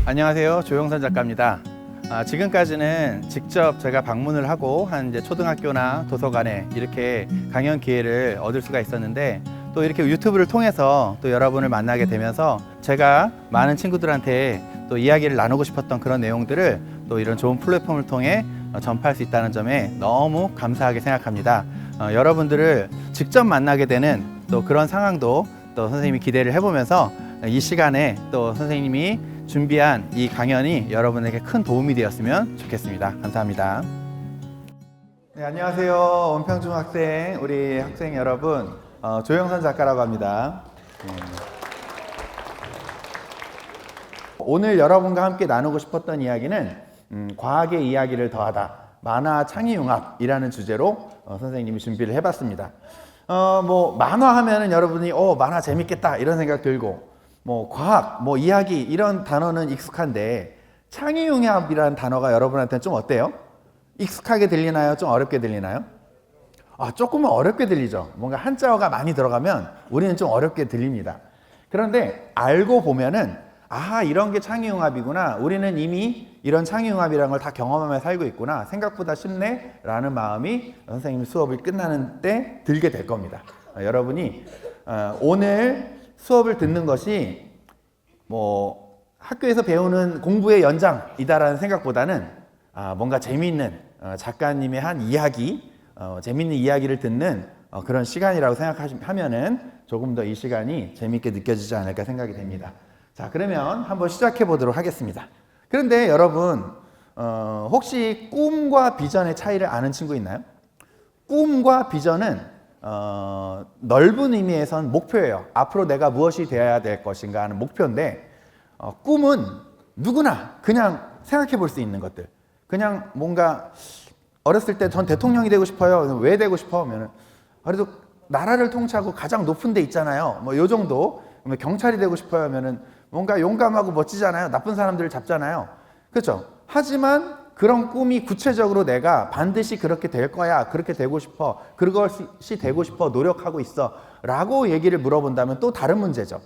안녕하세요. 조영선 작가입니다. 지금까지는 직접 제가 방문을 하고 한 이제 초등학교나 도서관에 이렇게 강연 기회를 얻을 수가 있었는데, 또 이렇게 유튜브를 통해서 또 여러분을 만나게 되면서 제가 많은 친구들한테 또 이야기를 나누고 싶었던 그런 내용들을 또 이런 좋은 플랫폼을 통해 전파할 수 있다는 점에 너무 감사하게 생각합니다. 여러분들을 직접 만나게 되는 또 그런 상황도 또 선생님이 기대를 해보면서 이 시간에 또 선생님이 준비한 이 강연이 여러분에게 큰 도움이 되었으면 좋겠습니다. 감사합니다. 네, 안녕하세요. 원평중학생 우리 학생 여러분, 조영선 작가라고 합니다. 오늘 여러분과 함께 나누고 싶었던 이야기는 과학의 이야기를 더하다, 만화 창의융합이라는 주제로 선생님이 준비를 해봤습니다. 만화 하면은 여러분이 만화 재밌겠다 이런 생각 들고, 과학, 이야기 이런 단어는 익숙한데 창의융합이라는 단어가 여러분한테는 좀 어때요? 익숙하게 들리나요? 좀 어렵게 들리나요? 조금은 어렵게 들리죠. 뭔가 한자어가 많이 들어가면 우리는 좀 어렵게 들립니다. 그런데 알고 보면은 이런 게 창의융합이구나, 우리는 이미 이런 창의융합이라는 걸 다 경험하며 살고 있구나, 생각보다 쉽네 라는 마음이 선생님 수업이 끝나는 때 들게 될 겁니다. 여러분이 오늘 수업을 듣는 것이 학교에서 배우는 공부의 연장이다라는 생각보다는 뭔가 재미있는 작가님의 한 이야기, 재미있는 이야기를 듣는 그런 시간이라고 생각하면은 조금 더 이 시간이 재미있게 느껴지지 않을까 생각이 됩니다. 자, 그러면 한번 시작해 보도록 하겠습니다. 그런데 여러분, 혹시 꿈과 비전의 차이를 아는 친구 있나요? 꿈과 비전은 넓은 의미에선 목표예요. 앞으로 내가 무엇이 되어야 될 것인가 하는 목표인데, 꿈은 누구나 그냥 생각해 볼 수 있는 것들. 그냥 뭔가 어렸을 때 전 대통령이 되고 싶어요. 왜 되고 싶어? 하면은 그래도 나라를 통치하고 가장 높은 데 있잖아요. 요 정도. 경찰이 되고 싶어요 하면은 뭔가 용감하고 멋지잖아요. 나쁜 사람들을 잡잖아요. 그렇죠? 하지만 그런 꿈이 구체적으로 내가 반드시 그렇게 될 거야, 그렇게 되고 싶어, 그것이 되고 싶어, 노력하고 있어 라고 얘기를 물어본다면 또 다른 문제죠.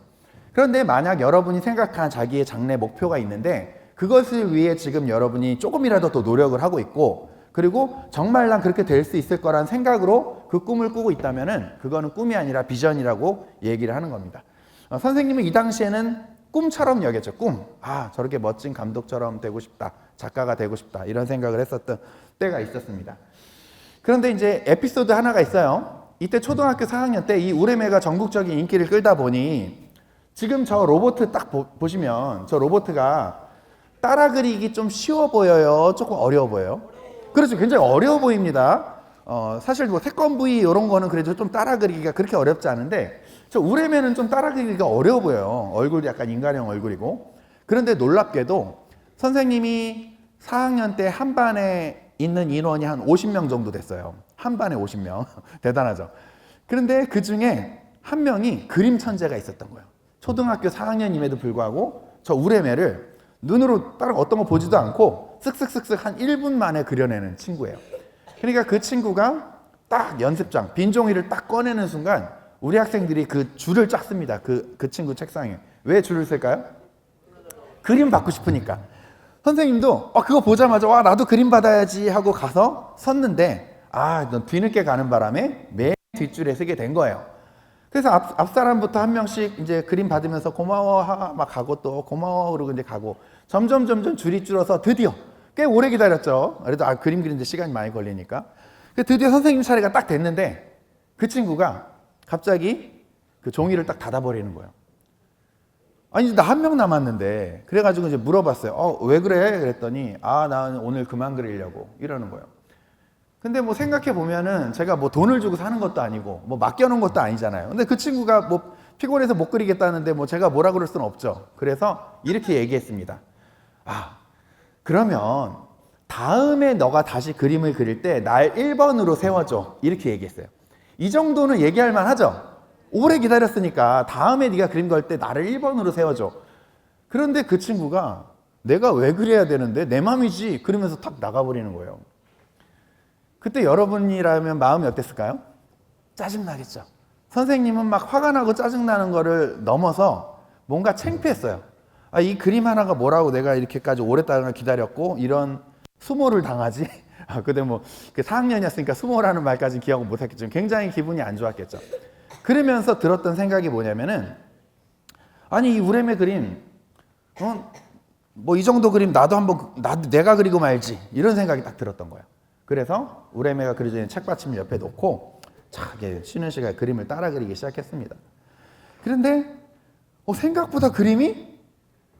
그런데 만약 여러분이 생각한 자기의 장래 목표가 있는데 그것을 위해 지금 여러분이 조금이라도 더 노력을 하고 있고, 그리고 정말 난 그렇게 될 수 있을 거라는 생각으로 그 꿈을 꾸고 있다면은 그거는 꿈이 아니라 비전이라고 얘기를 하는 겁니다. 선생님은 이 당시에는 꿈처럼 여겼죠. 꿈. 저렇게 멋진 감독처럼 되고 싶다, 작가가 되고 싶다, 이런 생각을 했었던 때가 있었습니다. 그런데 이제 에피소드 하나가 있어요. 이때 초등학교 4학년 때 이 우레메가 전국적인 인기를 끌다 보니, 지금 저 로봇 딱 보시면 저 로봇가 따라 그리기 좀 쉬워 보여요? 조금 어려워 보여요? 그렇죠. 굉장히 어려워 보입니다. 사실 태권브이 이런 거는 그래도 좀 따라 그리기가 그렇게 어렵지 않은데, 저 우레메는 좀 따라 그리기가 어려워 보여요. 얼굴이 약간 인간형 얼굴이고. 그런데 놀랍게도 선생님이 4학년 때 한 반에 있는 인원이 한 50명 정도 됐어요. 한 반에 50명. 대단하죠. 그런데 그 중에 한 명이 그림 천재가 있었던 거예요. 초등학교 4학년임에도 불구하고 저 우레메를 눈으로 다른 어떤 거 보지도 않고 쓱쓱쓱쓱 한 1분 만에 그려내는 친구예요. 그러니까 그 친구가 딱 연습장, 빈 종이를 딱 꺼내는 순간 우리 학생들이 그 줄을 쫙 씁니다. 그 친구 책상에. 왜 줄을 쓸까요? 그림 받고 싶으니까. 선생님도 그거 보자마자 나도 그림 받아야지 하고 가서 섰는데 너 뒤늦게 가는 바람에 맨 뒷줄에 서게 된 거예요. 그래서 앞 사람부터 한 명씩 이제 그림 받으면서 고마워 막 가고, 또 고마워 그러고 이제 가고, 점점 줄이 줄어서 드디어 꽤 오래 기다렸죠. 그래도 그림 그리는데 시간이 많이 걸리니까. 드디어 선생님 차례가 딱 됐는데 그 친구가 갑자기 그 종이를 딱 닫아버리는 거예요. 나 한 명 남았는데. 그래가지고 이제 물어봤어요. 왜 그래? 그랬더니 나 오늘 그만 그리려고 이러는 거예요. 근데 생각해 보면은 제가 돈을 주고 사는 것도 아니고 맡겨놓은 것도 아니잖아요. 근데 그 친구가 피곤해서 못 그리겠다는데 제가 뭐라 그럴 수는 없죠. 그래서 이렇게 얘기했습니다. 그러면 다음에 너가 다시 그림을 그릴 때 날 1번으로 세워줘, 이렇게 얘기했어요. 이 정도는 얘기할 만하죠. 오래 기다렸으니까 다음에 네가 그림 그릴 때 나를 1번으로 세워줘. 그런데 그 친구가 내가 왜 그래야 되는데, 내 맘이지, 그러면서 탁 나가버리는 거예요. 그때 여러분이라면 마음이 어땠을까요? 짜증나겠죠. 선생님은 막 화가 나고 짜증나는 거를 넘어서 뭔가 창피했어요. 이 그림 하나가 뭐라고 내가 이렇게까지 오랫동안 기다렸고 이런 수모를 당하지? 그때 그 4학년이었으니까 수모라는 말까지 기억을 못했겠지만 굉장히 기분이 안 좋았겠죠. 그러면서 들었던 생각이 뭐냐면은, 아니 이 우레메 그림, 뭐 이 정도 그림 나도 내가 그리고 말지, 이런 생각이 딱 들었던 거예요. 그래서 우레메가 그려져 있는 책받침을 옆에 놓고 쉬는 시간에 그림을 따라 그리기 시작했습니다. 그런데 생각보다 그림이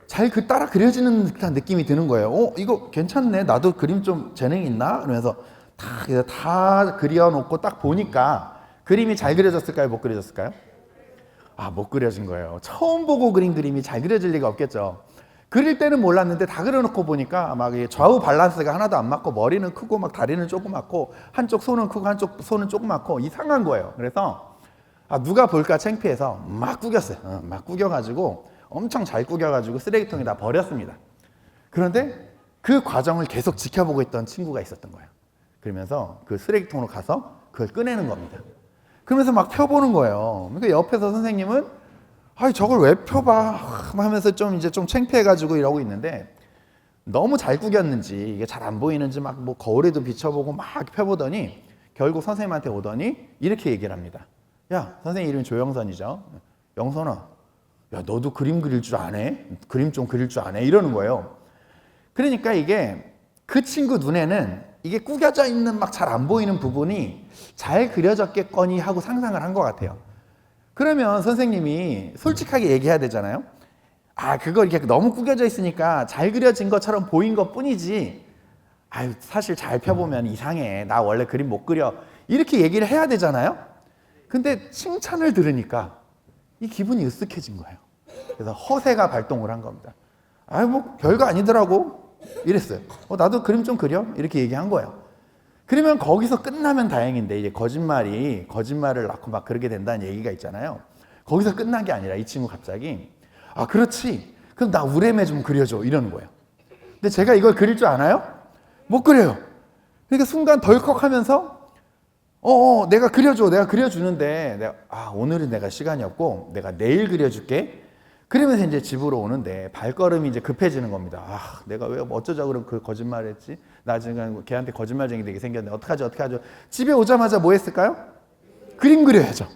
잘 따라 그려지는 듯한 느낌이 드는 거예요. 이거 괜찮네, 나도 그림 좀 재능이 있나? 그러면서 다 그려놓고 딱 보니까 그림이 잘 그려졌을까요? 못 그려졌을까요? 못 그려진 거예요. 처음 보고 그린 그림이 잘 그려질 리가 없겠죠. 그릴 때는 몰랐는데 다 그려놓고 보니까 막 좌우 밸런스가 하나도 안 맞고, 머리는 크고 막 다리는 조그맣고, 한쪽 손은 크고 한쪽 손은 조그맣고 이상한 거예요. 그래서 누가 볼까 창피해서 막 구겼어요. 막 구겨가지고 엄청 잘 구겨가지고 쓰레기통에다 버렸습니다. 그런데 그 과정을 계속 지켜보고 있던 친구가 있었던 거예요. 그러면서 그 쓰레기통으로 가서 그걸 꺼내는 겁니다. 그러면서 막 펴보는 거예요. 그러니까 옆에서 선생님은 저걸 왜 펴봐 하면서 좀 창피해가지고 이러고 있는데, 너무 잘 구겼는지 이게 잘 안 보이는지 막 거울에도 비춰보고 막 펴보더니 결국 선생님한테 오더니 이렇게 얘기를 합니다. 야, 선생님 이름이 조영선이죠. 영선아, 야 너도 그림 그릴 줄 아네? 그림 좀 그릴 줄 아네? 이러는 거예요. 그러니까 이게 그 친구 눈에는 이게 구겨져 있는 막 잘 안 보이는 부분이 잘 그려졌겠거니 하고 상상을 한 것 같아요. 그러면 선생님이 솔직하게 얘기해야 되잖아요. 그거 이렇게 너무 구겨져 있으니까 잘 그려진 것처럼 보인 것 뿐이지, 사실 잘 펴보면 이상해, 나 원래 그림 못 그려, 이렇게 얘기를 해야 되잖아요. 근데 칭찬을 들으니까 이 기분이 으쓱해진 거예요. 그래서 허세가 발동을 한 겁니다. 뭐 별거 아니더라고 이랬어요. 나도 그림 좀 그려, 이렇게 얘기한 거예요. 그러면 거기서 끝나면 다행인데, 이제 거짓말을 낳고 막 그러게 된다는 얘기가 있잖아요. 거기서 끝난 게 아니라 이 친구 갑자기 그렇지, 그럼 나 우레메 좀 그려줘, 이러는 거예요. 근데 제가 이걸 그릴 줄 아나요? 못 그려요. 그러니까 순간 덜컥하면서 내가 그려줘, 내가 그려주는데 오늘은 내가 시간이 없고 내가 내일 그려줄게. 그러면서 이제 집으로 오는데 발걸음이 이제 급해지는 겁니다. 내가 왜 어쩌자고 그 거짓말을 했지? 나 지금 걔한테 거짓말쟁이 되게 생겼네. 어떡하죠? 집에 오자마자 뭐 했을까요? 그림 그려야죠.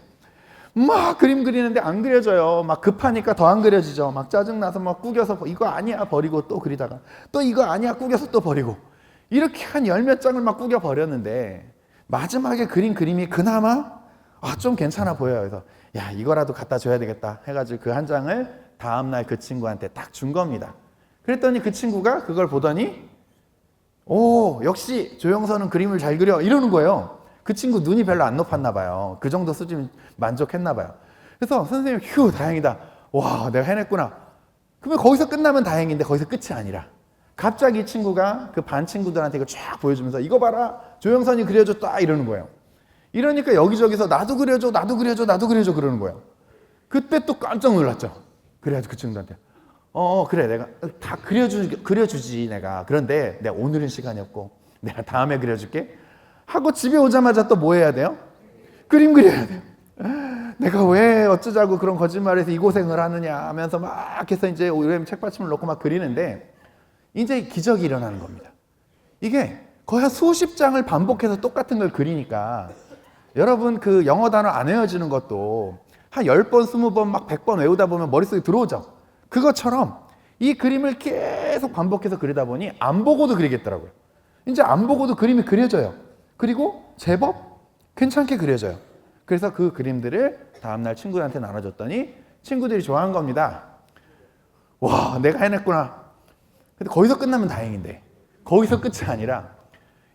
막 그림 그리는데 안 그려져요. 막 급하니까 더 안 그려지죠. 막 짜증나서 막 구겨서 이거 아니야 버리고 또 그리다가 또 이거 아니야 구겨서 또 버리고, 이렇게 한 열 몇 장을 막 구겨 버렸는데 마지막에 그린 그림이 그나마 좀 괜찮아 보여요. 그래서 야, 이거라도 갖다 줘야 되겠다 해가지고 그 한 장을 다음날 그 친구한테 딱 준 겁니다. 그랬더니 그 친구가 그걸 보더니 역시 조영선은 그림을 잘 그려, 이러는 거예요. 그 친구 눈이 별로 안 높았나 봐요. 그 정도 수준 만족했나 봐요. 그래서 선생님, 휴, 다행이다. 와, 내가 해냈구나. 그러면 거기서 끝나면 다행인데 거기서 끝이 아니라 갑자기 이 친구가 그 반 친구들한테 이거 쫙 보여주면서 이거 봐라, 조영선이 그려줬다, 이러는 거예요. 이러니까 여기저기서 나도 그려줘 그러는 거예요. 그때 또 깜짝 놀랐죠. 그래가지고 그 친구한테 그래, 내가 다 그려주지 내가. 그런데 내가 오늘은 시간이 없고 내가 다음에 그려줄게 하고 집에 오자마자 또 뭐 해야 돼요? 그림 그려야 돼요. 내가 왜 어쩌자고 그런 거짓말해서 이 고생을 하느냐 하면서 막 해서 이제 우레메 책받침을 놓고 막 그리는데 이제 기적이 일어나는 겁니다. 이게 거의 한 수십 장을 반복해서 똑같은 걸 그리니까, 여러분 그 영어 단어 안 외워지는 것도 한 10번, 20번, 막 100번 외우다 보면 머릿속에 들어오죠. 그것처럼 이 그림을 계속 반복해서 그리다 보니 안 보고도 그리겠더라고요. 이제 안 보고도 그림이 그려져요. 그리고 제법 괜찮게 그려져요. 그래서 그 그림들을 다음날 친구들한테 나눠줬더니 친구들이 좋아한 겁니다. 와, 내가 해냈구나. 근데 거기서 끝나면 다행인데 거기서 끝이 아니라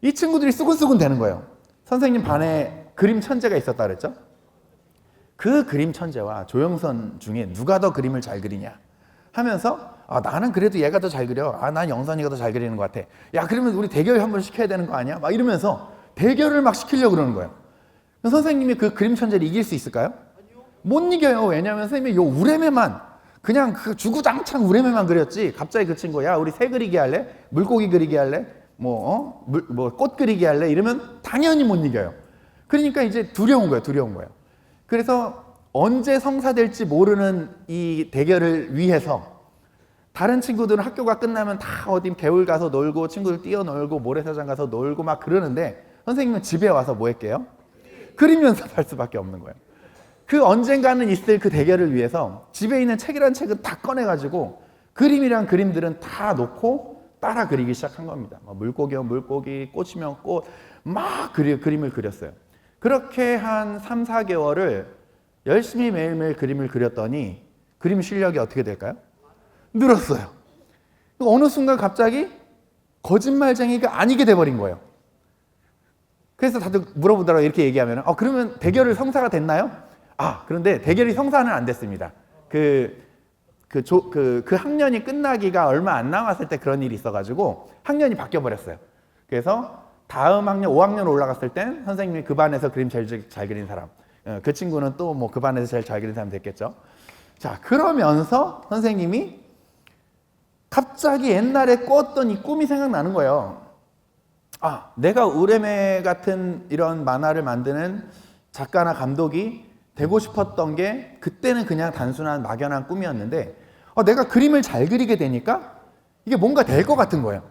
이 친구들이 수근수근 되는 거예요. 선생님 반에 그림 천재가 있었다 그랬죠? 그 그림 천재와 조영선 중에 누가 더 그림을 잘 그리냐 하면서 나는 그래도 얘가 더 잘 그려. 난 영선이가 더 잘 그리는 것 같아. 야, 그러면 우리 대결 한번 시켜야 되는 거 아니야? 막 이러면서 대결을 막 시키려고 그러는 거예요. 선생님이 그 그림 천재를 이길 수 있을까요? 못 이겨요. 왜냐하면 선생님이 요 우레메만 그냥 그 주구장창 우레메만 그렸지, 갑자기 그 친구야 우리 새 그리기 할래? 물고기 그리기 할래? 꽃 그리기 할래? 이러면 당연히 못 이겨요. 그러니까 이제 두려운 거예요. 그래서 언제 성사될지 모르는 이 대결을 위해서 다른 친구들은 학교가 끝나면 다 어디 개울 가서 놀고 친구들 뛰어놀고 모래사장 가서 놀고 막 그러는데 선생님은 집에 와서 뭐 했게요? 그림 연습할 수밖에 없는 거예요. 그 언젠가는 있을 그 대결을 위해서 집에 있는 책이란 책은 다 꺼내가지고 그림이란 그림들은 다 놓고 따라 그리기 시작한 겁니다. 물고기면 물고기, 꽃이면 꽃, 막 그림을 그렸어요. 그렇게 한 3, 4개월을 열심히 매일매일 그림을 그렸더니 그림 실력이 어떻게 될까요? 늘었어요. 어느 순간 갑자기 거짓말쟁이가 아니게 돼버린 거예요. 그래서 다들 물어보더라고요. 이렇게 얘기하면 그러면 대결을 성사가 됐나요? 그런데 대결이 성사는 안 됐습니다. 그 학년이 끝나기가 얼마 안 남았을 때 그런 일이 있어가지고 학년이 바뀌어버렸어요. 그래서 다음 학년 5학년 올라갔을 땐 선생님이 그 반에서 그림 제일 잘 그린 사람, 그 친구는 또 뭐 그 반에서 제일 잘 그린 사람 됐겠죠. 자, 그러면서 선생님이 갑자기 옛날에 꿨던 이 꿈이 생각나는 거예요. 내가 우레메 같은 이런 만화를 만드는 작가나 감독이 되고 싶었던 게 그때는 그냥 단순한 막연한 꿈이었는데 내가 그림을 잘 그리게 되니까 이게 뭔가 될 것 같은 거예요.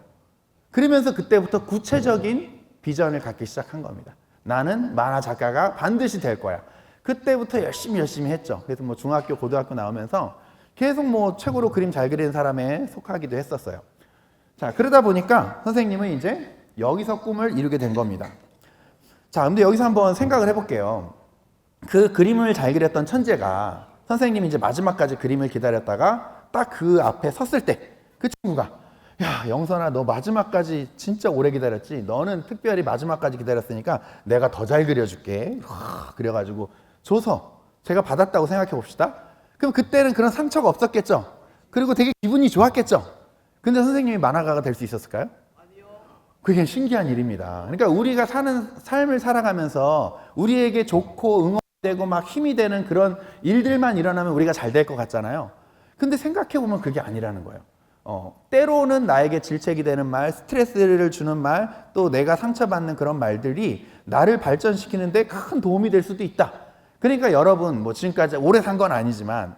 그러면서 그때부터 구체적인 비전을 갖기 시작한 겁니다. 나는 만화 작가가 반드시 될 거야. 그때부터 열심히 했죠. 그래서 뭐 중학교, 고등학교 나오면서 계속 뭐 최고로 그림 잘 그리는 사람에 속하기도 했었어요. 자, 그러다 보니까 선생님은 이제 여기서 꿈을 이루게 된 겁니다. 자, 근데 여기서 한번 생각을 해볼게요. 그 그림을 잘 그렸던 천재가 선생님이 이제 마지막까지 그림을 기다렸다가 딱 그 앞에 섰을 때 그 친구가 야, 영선아, 너 마지막까지 진짜 오래 기다렸지? 너는 특별히 마지막까지 기다렸으니까 내가 더 잘 그려줄게. 그래가지고 줘서 제가 받았다고 생각해 봅시다. 그럼 그때는 그런 상처가 없었겠죠? 그리고 되게 기분이 좋았겠죠? 근데 선생님이 만화가가 될 수 있었을까요? 그게 신기한 일입니다. 그러니까 우리가 사는 삶을 살아가면서 우리에게 좋고 응원되고 막 힘이 되는 그런 일들만 일어나면 우리가 잘 될 것 같잖아요. 근데 생각해보면 그게 아니라는 거예요. 때로는 나에게 질책이 되는 말, 스트레스를 주는 말, 또 내가 상처받는 그런 말들이 나를 발전시키는데 큰 도움이 될 수도 있다. 그러니까 여러분, 뭐 지금까지 오래 산 건 아니지만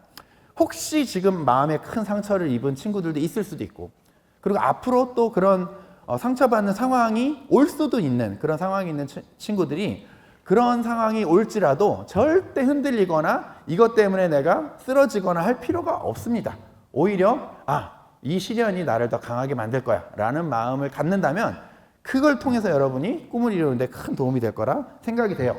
혹시 지금 마음에 큰 상처를 입은 친구들도 있을 수도 있고, 그리고 앞으로 또 그런 상처받는 상황이 올 수도 있는 그런 상황이 있는 친구들이 그런 상황이 올지라도 절대 흔들리거나 이것 때문에 내가 쓰러지거나 할 필요가 없습니다. 오히려 이 시련이 나를 더 강하게 만들 거야 라는 마음을 갖는다면 그걸 통해서 여러분이 꿈을 이루는데 큰 도움이 될 거라 생각이 돼요.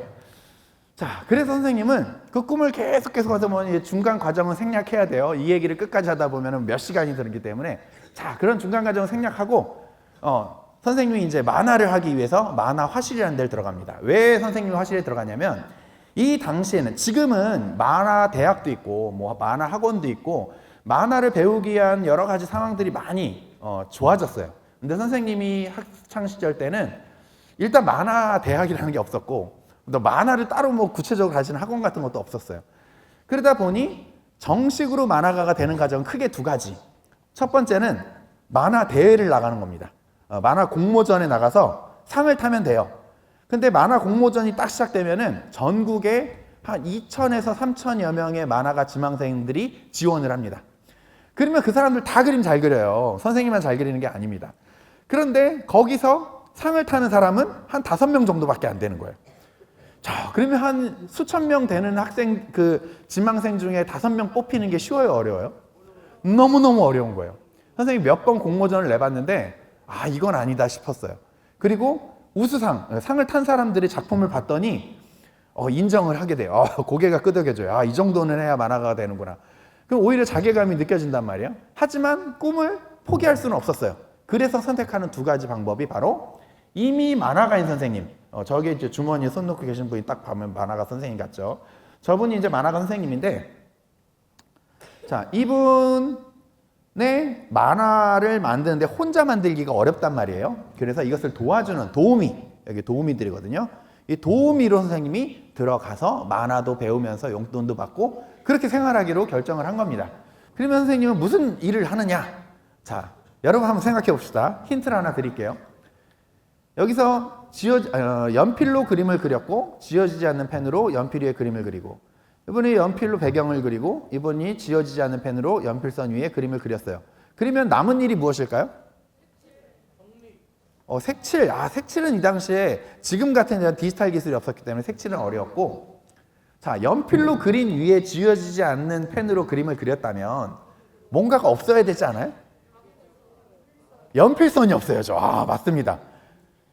자, 그래서 선생님은 그 꿈을 계속해서 뭐 중간 과정은 생략해야 돼요. 이 얘기를 끝까지 하다 보면 몇 시간이 들기 때문에. 자, 그런 중간 과정을 생략하고 선생님이 이제 만화를 하기 위해서 만화 화실이라는 데를 들어갑니다. 왜 선생님이 화실에 들어가냐면 이 당시에는, 지금은 만화 대학도 있고 뭐 만화 학원도 있고 만화를 배우기 위한 여러 가지 상황들이 많이 좋아졌어요. 근데 선생님이 학창 시절 때는 일단 만화 대학이라는 게 없었고 또 만화를 따로 뭐 구체적으로 가르치는 학원 같은 것도 없었어요. 그러다 보니 정식으로 만화가가 되는 과정은 크게 두 가지. 첫 번째는 만화 대회를 나가는 겁니다. 만화 공모전에 나가서 상을 타면 돼요. 근데 만화 공모전이 딱 시작되면은 전국에 한 2,000에서 3,000여 명의 만화가 지망생들이 지원을 합니다. 그러면 그 사람들 다 그림 잘 그려요. 선생님만 잘 그리는 게 아닙니다. 그런데 거기서 상을 타는 사람은 한 5명 정도밖에 안 되는 거예요. 자, 그러면 한 수천 명 되는 학생, 지망생 중에 5명 뽑히는 게 쉬워요, 어려워요? 너무너무 어려운 거예요. 선생님이 몇 번 공모전을 내봤는데 이건 아니다 싶었어요. 그리고 우수상, 상을 탄 사람들의 작품을 봤더니 인정을 하게 돼요. 고개가 끄덕여져요. 이 정도는 해야 만화가가 되는구나. 그럼 오히려 자괴감이 느껴진단 말이에요. 하지만 꿈을 포기할 수는 없었어요. 그래서 선택하는 두 가지 방법이 바로 이미 만화가인 선생님, 저기 이제 주머니에 손 놓고 계신 분이 딱 보면 만화가 선생님 같죠. 저분이 이제 만화가 선생님인데, 자, 이분의 만화를 만드는데 혼자 만들기가 어렵단 말이에요. 그래서 이것을 도와주는 도우미, 여기 도우미들이거든요. 이 도우미로 선생님이 들어가서 만화도 배우면서 용돈도 받고 그렇게 생활하기로 결정을 한 겁니다. 그러면 선생님은 무슨 일을 하느냐? 자, 여러분 한번 생각해 봅시다. 힌트를 하나 드릴게요. 여기서 연필로 그림을 그렸고 지워지지 않는 펜으로 연필 위에 그림을 그리고, 이분이 연필로 배경을 그리고 이분이 지워지지 않는 펜으로 연필선 위에 그림을 그렸어요. 그러면 남은 일이 무엇일까요? 색칠. 색칠은 이 당시에 지금 같은 이런 디지털 기술이 없었기 때문에 색칠은 어려웠고, 자, 연필로 그린 위에 지워지지 않는 펜으로 그림을 그렸다면 뭔가가 없어야 되지 않아요? 연필선이 없어야죠. 맞습니다.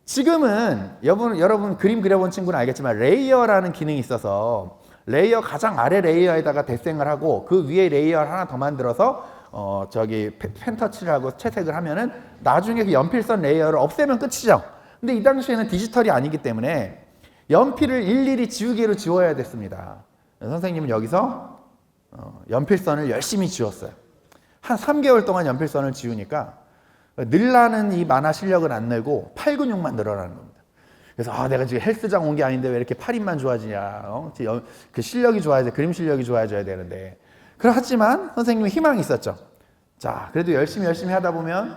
지금은 여러분 그림 그려본 친구는 알겠지만 레이어라는 기능이 있어서 레이어 가장 아래 레이어에다가 대생을 하고 그 위에 레이어를 하나 더 만들어서 펜 터치를 하고 채색을 하면은 나중에 그 연필선 레이어를 없애면 끝이죠. 근데 이 당시에는 디지털이 아니기 때문에 연필을 일일이 지우개로 지워야 됐습니다. 선생님은 여기서 연필선을 열심히 지웠어요. 한 3개월 동안 연필선을 지우니까 늘라는 이 만화 실력은 안 늘고 팔 근육만 늘어나는 겁니다. 그래서 내가 지금 헬스장 온 게 아닌데 왜 이렇게 팔 힘만 좋아지냐. 그 실력이 좋아야 돼. 그림 실력이 좋아져야 되는데. 하지만 선생님은 희망이 있었죠. 자, 그래도 열심히 하다 보면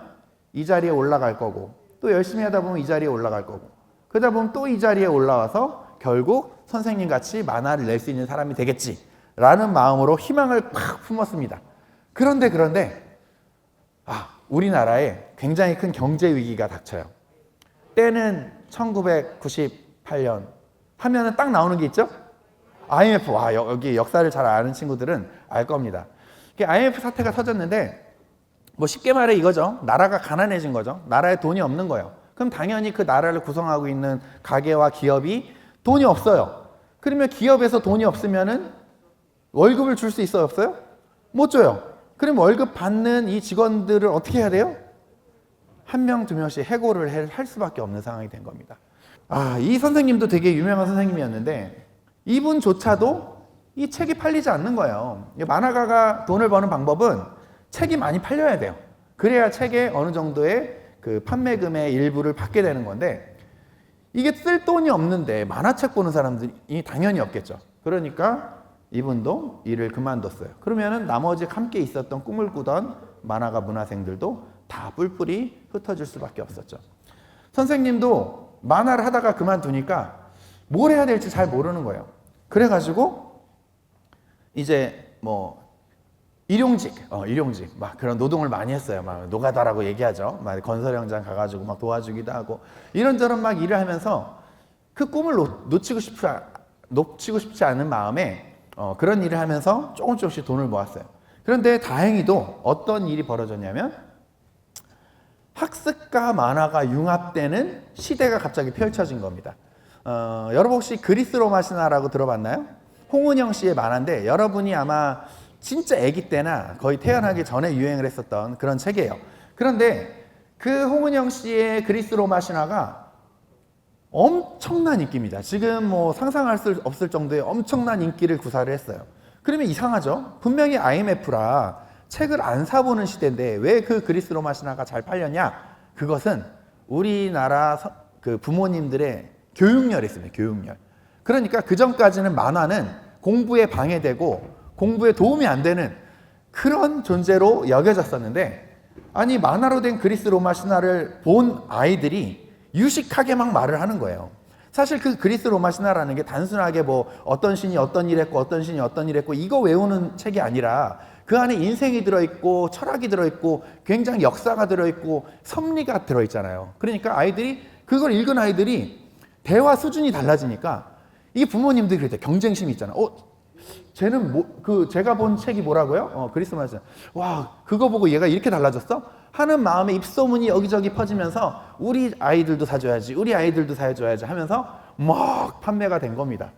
이 자리에 올라갈 거고, 또 열심히 하다 보면 이 자리에 올라갈 거고, 그러다 보면 또 이 자리에 올라와서 결국 선생님 같이 만화를 낼 수 있는 사람이 되겠지라는 마음으로 희망을 팍 품었습니다. 그런데 우리나라에 굉장히 큰 경제 위기가 닥쳐요. 때는 1998년 하면은 딱 나오는 게 있죠? IMF. 여기 역사를 잘 아는 친구들은 알 겁니다. IMF 사태가 터졌는데 쉽게 말해 이거죠. 나라가 가난해진 거죠. 나라에 돈이 없는 거예요. 그럼 당연히 그 나라를 구성하고 있는 가게와 기업이 돈이 없어요. 그러면 기업에서 돈이 없으면은 월급을 줄 수 있어요, 없어요? 못 줘요. 그럼 월급 받는 이 직원들을 어떻게 해야 돼요? 한 명, 두 명씩 해고를 할 수밖에 없는 상황이 된 겁니다. 이 선생님도 되게 유명한 선생님이었는데 이분조차도 이 책이 팔리지 않는 거예요. 만화가가 돈을 버는 방법은 책이 많이 팔려야 돼요. 그래야 책에 어느 정도의 그 판매금의 일부를 받게 되는 건데 이게 쓸 돈이 없는데 만화책 보는 사람들이 당연히 없겠죠. 그러니까 이분도 일을 그만뒀어요. 그러면은 나머지 함께 있었던 꿈을 꾸던 만화가 문화생들도 다 뿔뿔이 흩어질 수밖에 없었죠. 선생님도 만화를 하다가 그만두니까 뭘 해야 될지 잘 모르는 거예요. 그래가지고 이제 일용직 막 그런 노동을 많이 했어요. 막 노가다라고 얘기하죠. 막 건설 현장 가가지고 막 도와주기도 하고 이런저런 막 일을 하면서 그 꿈을 놓치고 싶지 않은 마음에 그런 일을 하면서 조금씩 돈을 모았어요. 그런데 다행히도 어떤 일이 벌어졌냐면 학습과 만화가 융합되는 시대가 갑자기 펼쳐진 겁니다. 여러분 혹시 그리스 로마 신화라고 들어봤나요? 홍은영 씨의 만화인데 여러분이 아마 진짜 아기 때나 거의 태어나기 전에 유행을 했었던 그런 책이에요. 그런데 그 홍은영 씨의 그리스 로마 신화가 엄청난 인기입니다. 지금 상상할 수 없을 정도의 엄청난 인기를 구사를 했어요. 그러면 이상하죠? 분명히 IMF라 책을 안 사보는 시대인데 왜 그 그리스 로마 신화가 잘 팔렸냐? 그것은 우리나라 그 부모님들의 교육열이 있습니다. 교육열. 그러니까 그 전까지는 만화는 공부에 방해되고 공부에 도움이 안 되는 그런 존재로 여겨졌었는데 만화로 된 그리스 로마 신화를 본 아이들이 유식하게 막 말을 하는 거예요. 사실 그 그리스 로마 신화라는 게 단순하게 어떤 신이 어떤 일 했고 어떤 신이 어떤 일 했고 이거 외우는 책이 아니라 그 안에 인생이 들어있고 철학이 들어있고 굉장히 역사가 들어있고 섭리가 들어있잖아요. 그러니까 그걸 읽은 아이들이 대화 수준이 달라지니까 이게 부모님들이 그럴 때 경쟁심이 있잖아요. 쟤는 제가 본 책이 뭐라고요? 그리스 로마 신화. 와, 그거 보고 얘가 이렇게 달라졌어? 하는 마음에 입소문이 여기저기 퍼지면서 우리 아이들도 사줘야지, 우리 아이들도 사줘야지 하면서 막 판매가 된 겁니다.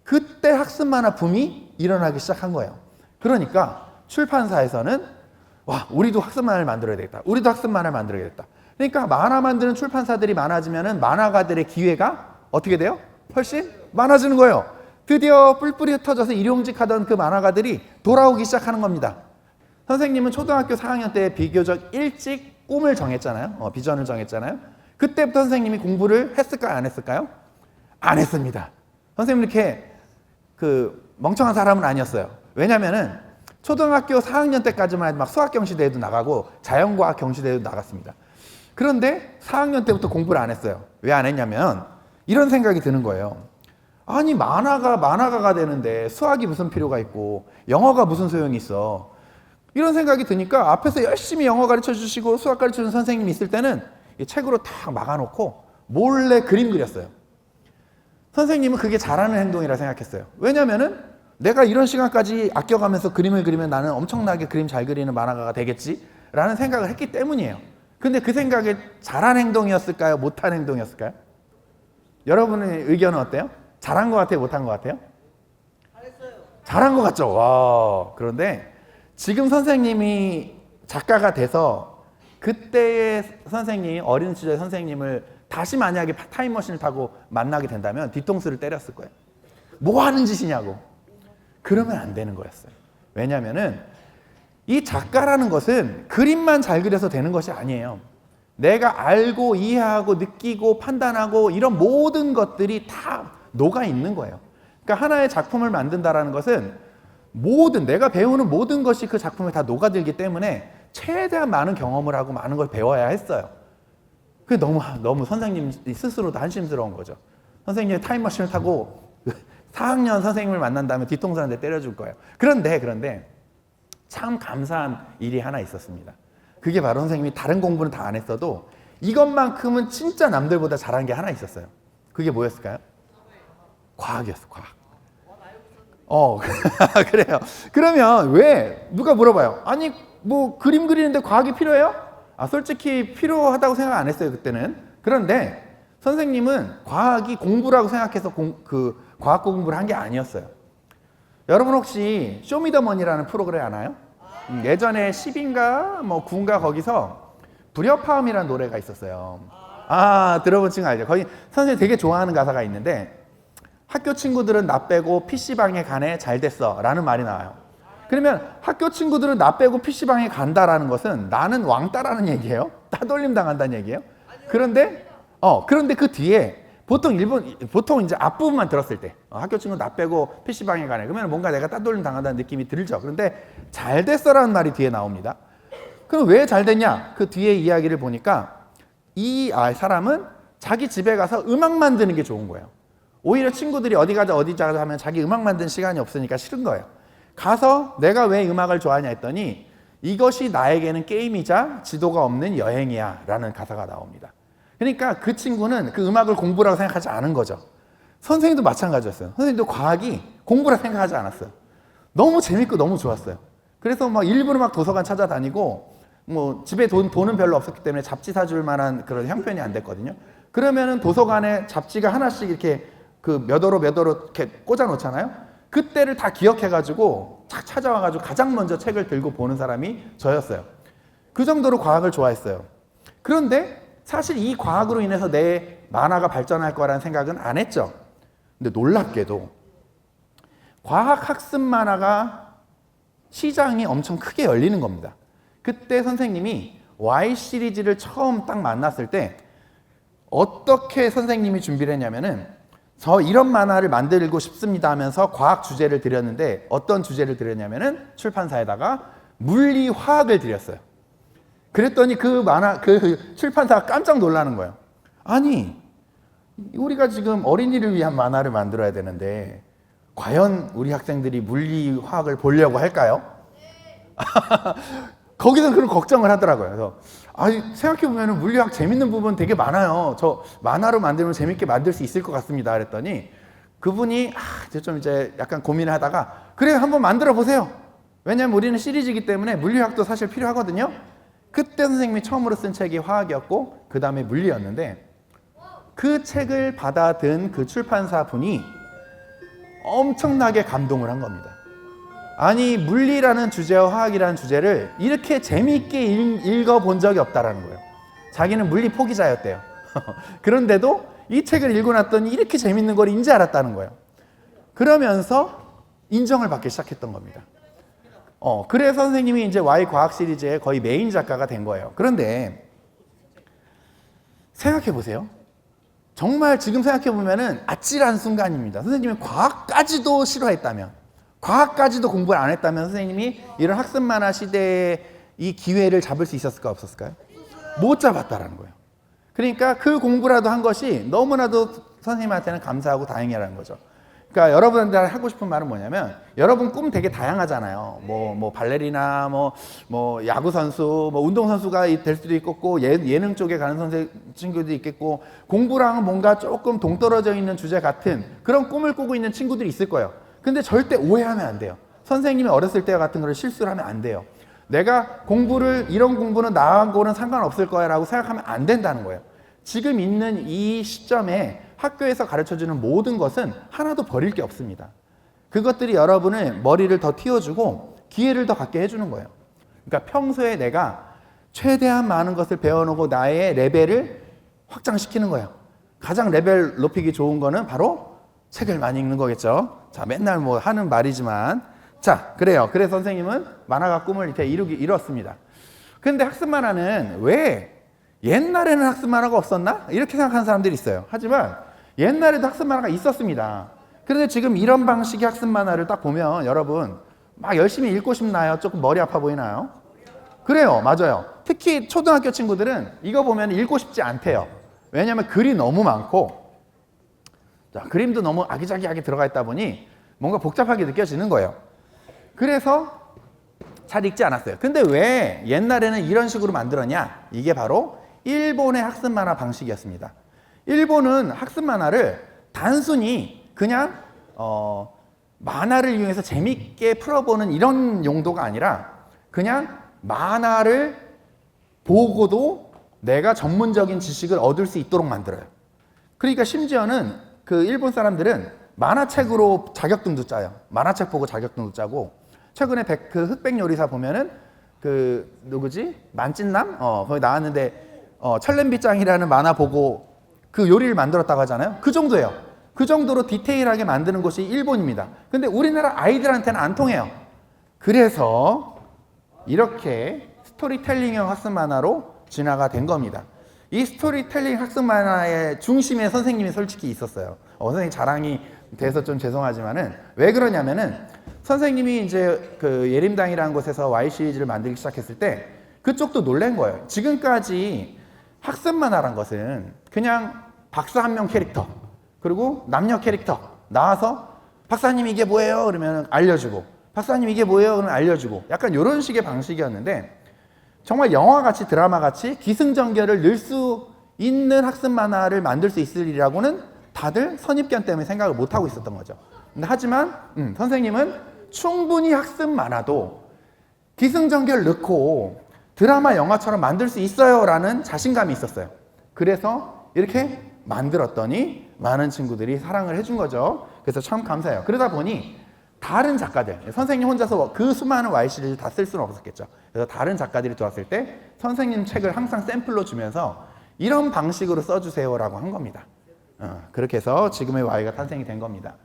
그때 학습 만화 붐이 일어나기 시작한 거예요. 그러니까 출판사에서는 우리도 학습 만화를 만들어야 되겠다. 우리도 학습 만화를 만들어야겠다. 그러니까 만화 만드는 출판사들이 많아지면은 만화가들의 기회가 어떻게 돼요? 훨씬 많아지는 거예요. 드디어 뿔뿔이 흩어져서 일용직 하던 그 만화가들이 돌아오기 시작하는 겁니다. 선생님은 초등학교 4학년 때 비교적 일찍 꿈을 정했잖아요. 비전을 정했잖아요. 그때부터 선생님이 공부를 했을까요? 안 했을까요? 안 했습니다. 선생님 이렇게 멍청한 사람은 아니었어요. 왜냐면은 초등학교 4학년 때까지만 해도 막 수학 경시대회도 나가고 자연과학 경시대회도 나갔습니다. 그런데 4학년 때부터 공부를 안 했어요. 왜 안 했냐면 이런 생각이 드는 거예요. 만화가가 되는데 수학이 무슨 필요가 있고 영어가 무슨 소용이 있어. 이런 생각이 드니까 앞에서 열심히 영어 가르쳐 주시고 수학 가르쳐 주는 선생님이 있을 때는 이 책으로 탁 막아놓고 몰래 그림 그렸어요. 선생님은 그게 잘하는 행동이라 생각했어요. 왜냐면은 내가 이런 시간까지 아껴가면서 그림을 그리면 나는 엄청나게 그림 잘 그리는 만화가가 되겠지라는 생각을 했기 때문이에요. 근데 그 생각이 잘한 행동이었을까요? 못한 행동이었을까요? 여러분의 의견은 어때요? 잘한 것 같아요? 못한 것 같아요? 잘한 것 같죠? 와. 그런데 지금 선생님이 작가가 돼서 그때의 선생님, 어린 시절 선생님을 다시 만약에 타임머신을 타고 만나게 된다면 뒤통수를 때렸을 거예요. 뭐 하는 짓이냐고. 그러면 안 되는 거였어요. 왜냐면은 이 작가라는 것은 그림만 잘 그려서 되는 것이 아니에요. 내가 알고 이해하고 느끼고 판단하고 이런 모든 것들이 다 녹아 있는 거예요. 그러니까 하나의 작품을 만든다라는 것은 모든 내가 배우는 모든 것이 그 작품에 다 녹아들기 때문에 최대한 많은 경험을 하고 많은 걸 배워야 했어요. 그게 너무 선생님 스스로도 한심스러운 거죠. 선생님이 타임머신을 타고 4학년 선생님을 만난다면 뒤통수 한 대 때려줄 거예요. 그런데 참 감사한 일이 하나 있었습니다. 그게 바로 선생님이 다른 공부는 다 안 했어도 이것만큼은 진짜 남들보다 잘한 게 하나 있었어요. 그게 뭐였을까요? 과학이었어, 과학. 그래요. 그러면 왜 누가 물어봐요? 아니 뭐 그림 그리는데 과학이 필요해요? 솔직히 필요하다고 생각 안 했어요, 그때는. 그런데 선생님은 과학이 공부라고 생각해서 과학 공부를 한 게 아니었어요. 여러분 혹시 쇼미더머니라는 프로그램 아나요? 예전에 10인가 뭐 9인가 거기서 불협화음이라는 노래가 있었어요. 들어본 친구 알죠? 거기 선생님이 되게 좋아하는 가사가 있는데 학교 친구들은 나 빼고 PC방에 가네 잘 됐어 라는 말이 나와요. 그러면 학교 친구들은 나 빼고 PC방에 간다라는 것은 나는 왕따라는 얘기예요? 따돌림 당한다는 얘기예요? 그런데 그 뒤에 보통 이제 앞부분만 들었을 때 학교 친구 나 빼고 PC방에 가네 그러면 뭔가 내가 따돌림 당한다는 느낌이 들죠. 그런데 잘 됐어라는 말이 뒤에 나옵니다. 그럼 왜 잘 됐냐? 그 뒤에 이야기를 보니까 이 사람은 자기 집에 가서 음악 만드는 게 좋은 거예요. 오히려 친구들이 어디 가자 하면 자기 음악 만드는 시간이 없으니까 싫은 거예요. 가서 내가 왜 음악을 좋아하냐 했더니 이것이 나에게는 게임이자 지도가 없는 여행이야 라는 가사가 나옵니다. 그러니까 그 친구는 그 음악을 공부라고 생각하지 않은 거죠. 선생님도 마찬가지였어요. 선생님도 과학이 공부라 생각하지 않았어요. 너무 재밌고 너무 좋았어요. 그래서 막 일부러 막 도서관 찾아다니고 뭐 집에 돈은 별로 없었기 때문에 잡지 사줄 만한 그런 형편이 안 됐거든요. 그러면은 도서관에 잡지가 하나씩 이렇게 그 몇 호로 이렇게 꽂아 놓잖아요. 그때를 다 기억해가지고 착 찾아와가지고 가장 먼저 책을 들고 보는 사람이 저였어요. 그 정도로 과학을 좋아했어요. 그런데 사실 이 과학으로 인해서 내 만화가 발전할 거라는 생각은 안 했죠. 근데 놀랍게도 과학 학습 만화가 시장이 엄청 크게 열리는 겁니다. 그때 선생님이 Y 시리즈를 처음 딱 만났을 때 어떻게 선생님이 준비를 했냐면은 저 이런 만화를 만들고 싶습니다 하면서 과학 주제를 드렸는데 어떤 주제를 드렸냐면은 출판사에다가 물리 화학을 드렸어요. 그랬더니 그 출판사가 깜짝 놀라는 거예요. 아니, 우리가 지금 어린이를 위한 만화를 만들어야 되는데 과연 우리 학생들이 물리 화학을 보려고 할까요? 거기서 그런 걱정을 하더라고요. 그래서 생각해보면 물리학 재밌는 부분 되게 많아요. 저 만화로 만들면 재밌게 만들 수 있을 것 같습니다. 그랬더니 그분이 이제 약간 고민을 하다가 그래 한번 만들어 보세요. 왜냐하면 우리는 시리즈이기 때문에 물리학도 사실 필요하거든요. 그때 선생님이 처음으로 쓴 책이 화학이었고 그 다음에 물리였는데 그 책을 받아든 그 출판사 분이 엄청나게 감동을 한 겁니다. 아니 물리라는 주제와 화학이라는 주제를 이렇게 재미있게 읽어본 적이 없다라는 거예요. 자기는 물리 포기자였대요. 그런데도 이 책을 읽고 났더니 이렇게 재밌는 걸 인지 알았다는 거예요. 그러면서 인정을 받기 시작했던 겁니다. 그래서 선생님이 이제 Y 과학 시리즈의 거의 메인 작가가 된 거예요. 그런데 생각해 보세요. 정말 지금 생각해 보면은 아찔한 순간입니다. 선생님이 과학까지도 싫어했다면, 과학까지도 공부를 안 했다면 선생님이 이런 학습 만화 시대의 이 기회를 잡을 수 있었을까 없었을까요? 못 잡았다라는 거예요. 그러니까 그 공부라도 한 것이 너무나도 선생님한테는 감사하고 다행이라는 거죠. 그러니까 여러분한테 하고 싶은 말은 뭐냐면 여러분 꿈 되게 다양하잖아요. 뭐 발레리나, 뭐 야구 선수, 뭐 운동 선수가 될 수도 있겠고 예능 쪽에 가는 친구도 있겠고 공부랑 뭔가 조금 동떨어져 있는 주제 같은 그런 꿈을 꾸고 있는 친구들이 있을 거예요. 근데 절대 오해하면 안 돼요. 선생님이 어렸을 때 같은 걸 실수를 하면 안 돼요. 내가 이런 공부는 나하고는 상관없을 거야 라고 생각하면 안 된다는 거예요. 지금 있는 이 시점에 학교에서 가르쳐주는 모든 것은 하나도 버릴 게 없습니다. 그것들이 여러분의 머리를 더 틔워주고 기회를 더 갖게 해주는 거예요. 그러니까 평소에 내가 최대한 많은 것을 배워놓고 나의 레벨을 확장시키는 거예요. 가장 레벨 높이기 좋은 거는 바로 책을 많이 읽는 거겠죠. 자, 맨날 뭐 하는 말이지만 자, 그래요. 그래서 선생님은 만화가 꿈을 이렇게 이뤘습니다. 근데 학습 만화는 왜 옛날에는 학습 만화가 없었나? 이렇게 생각하는 사람들이 있어요. 하지만 옛날에도 학습 만화가 있었습니다. 그런데 지금 이런 방식의 학습 만화를 딱 보면 여러분 막 열심히 읽고 싶나요? 조금 머리 아파 보이나요? 그래요. 맞아요. 특히 초등학교 친구들은 이거 보면 읽고 싶지 않대요. 왜냐하면 글이 너무 많고 자, 그림도 너무 아기자기하게 들어가 있다 보니 뭔가 복잡하게 느껴지는 거예요. 그래서 잘 읽지 않았어요. 근데 왜 옛날에는 이런 식으로 만들었냐? 이게 바로 일본의 학습 만화 방식이었습니다. 일본은 학습 만화를 단순히 그냥 만화를 이용해서 재밌게 풀어보는 이런 용도가 아니라 그냥 만화를 보고도 내가 전문적인 지식을 얻을 수 있도록 만들어요. 그러니까 심지어는 그 일본 사람들은 만화책으로 자격증도 짜요. 만화책 보고 자격증도 짜고 최근에 그 흑백 요리사 보면은 그 누구지? 만찢남? 거기 나왔는데 철냄비짱이라는 만화 보고 그 요리를 만들었다고 하잖아요. 그 정도예요. 그 정도로 디테일하게 만드는 곳이 일본입니다. 근데 우리나라 아이들한테는 안 통해요. 그래서 이렇게 스토리텔링형 학습 만화로 진화가 된 겁니다. 이 스토리텔링 학습 만화의 중심에 선생님이 솔직히 있었어요. 선생님 자랑이 돼서 좀 죄송하지만은 왜 그러냐면은 선생님이 이제 그 예림당이라는 곳에서 Y 시리즈를 만들기 시작했을 때 그쪽도 놀란 거예요. 지금까지 학습 만화란 것은 그냥 박사 한 명 캐릭터 그리고 남녀 캐릭터 나와서 박사님 이게 뭐예요? 그러면 알려주고 박사님 이게 뭐예요? 그러면 알려주고 약간 이런 식의 방식이었는데 정말 영화같이 드라마같이 기승전결을 넣을 수 있는 학습 만화를 만들 수 있으리라고는 다들 선입견 때문에 생각을 못하고 있었던 거죠. 근데 하지만 선생님은 충분히 학습 만화도 기승전결 넣고 드라마 영화처럼 만들 수 있어요 라는 자신감이 있었어요. 그래서 이렇게 만들었더니 많은 친구들이 사랑을 해준 거죠. 그래서 참 감사해요. 그러다 보니 다른 작가들, 선생님 혼자서 그 수많은 Y 시리즈 다 쓸 수는 없었겠죠. 그래서 다른 작가들이 들어왔을 때 선생님 책을 항상 샘플로 주면서 이런 방식으로 써주세요 라고 한 겁니다. 그렇게 해서 지금의 Y가 탄생이 된 겁니다.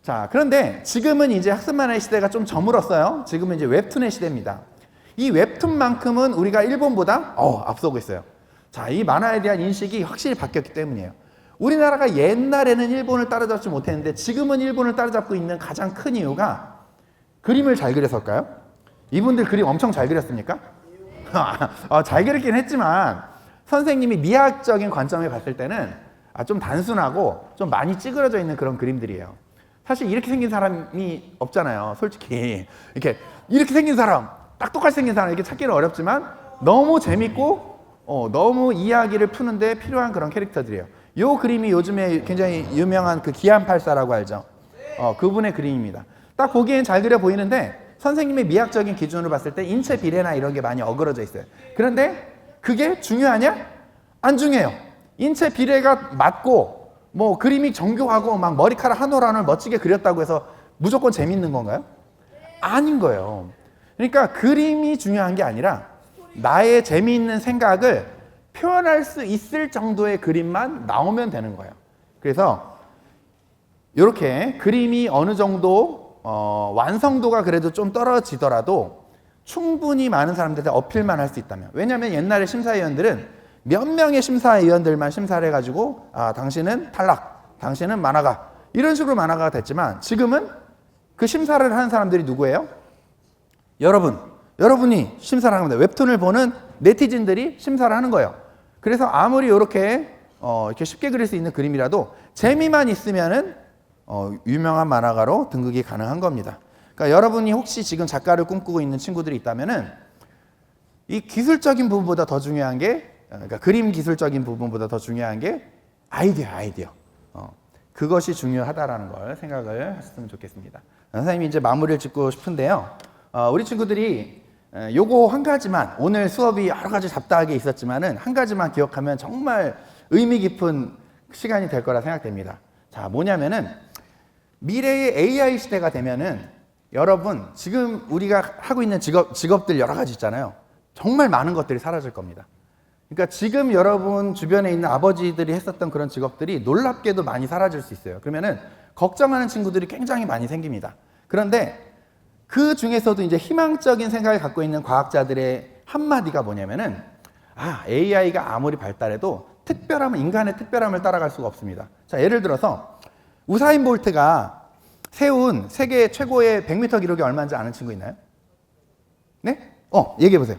자, 그런데 지금은 이제 학습 만화의 시대가 좀 저물었어요. 지금은 이제 웹툰의 시대입니다. 이 웹툰만큼은 우리가 일본보다 앞서고 있어요. 자, 이 만화에 대한 인식이 확실히 바뀌었기 때문이에요. 우리나라가 옛날에는 일본을 따라잡지 못했는데 지금은 일본을 따라잡고 있는 가장 큰 이유가 그림을 잘 그려서일까요? 이분들 그림 엄청 잘 그렸습니까? 잘 그렸긴 했지만 선생님이 미학적인 관점에 봤을 때는 좀 단순하고 좀 많이 찌그러져 있는 그런 그림들이에요. 사실 이렇게 생긴 사람이 없잖아요. 솔직히 이렇게 생긴 사람, 딱 똑같이 생긴 사람 이렇게 찾기는 어렵지만 너무 재밌고 너무 이야기를 푸는데 필요한 그런 캐릭터들이에요. 이 그림이 요즘에 굉장히 유명한 그 기안팔사라고 알죠? 그분의 그림입니다. 딱 보기엔 잘 그려 보이는데 선생님의 미학적인 기준으로 봤을 때 인체 비례나 이런 게 많이 어그러져 있어요. 그런데 그게 중요하냐? 안 중요해요. 인체 비례가 맞고 뭐 그림이 정교하고 막 머리카락 한 올 한 올 멋지게 그렸다고 해서 무조건 재밌는 건가요? 아닌 거예요. 그러니까 그림이 중요한 게 아니라 나의 재미있는 생각을 표현할 수 있을 정도의 그림만 나오면 되는 거예요. 그래서 이렇게 그림이 어느 정도 완성도가 그래도 좀 떨어지더라도 충분히 많은 사람들한테 어필만 할 수 있다면, 왜냐하면 옛날에 심사위원들은 몇 명의 심사위원들만 심사를 해가지고 당신은 탈락, 당신은 만화가, 이런 식으로 만화가 됐지만 지금은 그 심사를 하는 사람들이 누구예요? 여러분이 심사를 하는 겁니다. 웹툰을 보는 네티즌들이 심사를 하는 거예요. 그래서 아무리 이렇게 쉽게 그릴 수 있는 그림이라도 재미만 있으면은 유명한 만화가로 등극이 가능한 겁니다. 그러니까 여러분이 혹시 지금 작가를 꿈꾸고 있는 친구들이 있다면은 이 기술적인 부분보다 더 중요한 게, 그러니까 그림 기술적인 부분보다 더 중요한 게 아이디어. 그것이 중요하다라는 걸 생각을 하셨으면 좋겠습니다. 선생님이 이제 마무리를 짓고 싶은데요. 우리 친구들이 요거 한 가지만, 오늘 수업이 여러 가지 잡다하게 있었지만은 한 가지만 기억하면 정말 의미 깊은 시간이 될 거라 생각됩니다. 자, 뭐냐면은 미래의 AI 시대가 되면은 여러분 지금 우리가 하고 있는 직업들 여러 가지 있잖아요. 정말 많은 것들이 사라질 겁니다. 그러니까 지금 여러분 주변에 있는 아버지들이 했었던 그런 직업들이 놀랍게도 많이 사라질 수 있어요. 그러면은 걱정하는 친구들이 굉장히 많이 생깁니다. 그런데 그 중에서도 이제 희망적인 생각을 갖고 있는 과학자들의 한마디가 뭐냐면은 AI가 아무리 발달해도 인간의 특별함을 따라갈 수가 없습니다. 자, 예를 들어서 우사인 볼트가 세운 세계 최고의 100m 기록이 얼마인지 아는 친구 있나요? 네? 얘기해 보세요.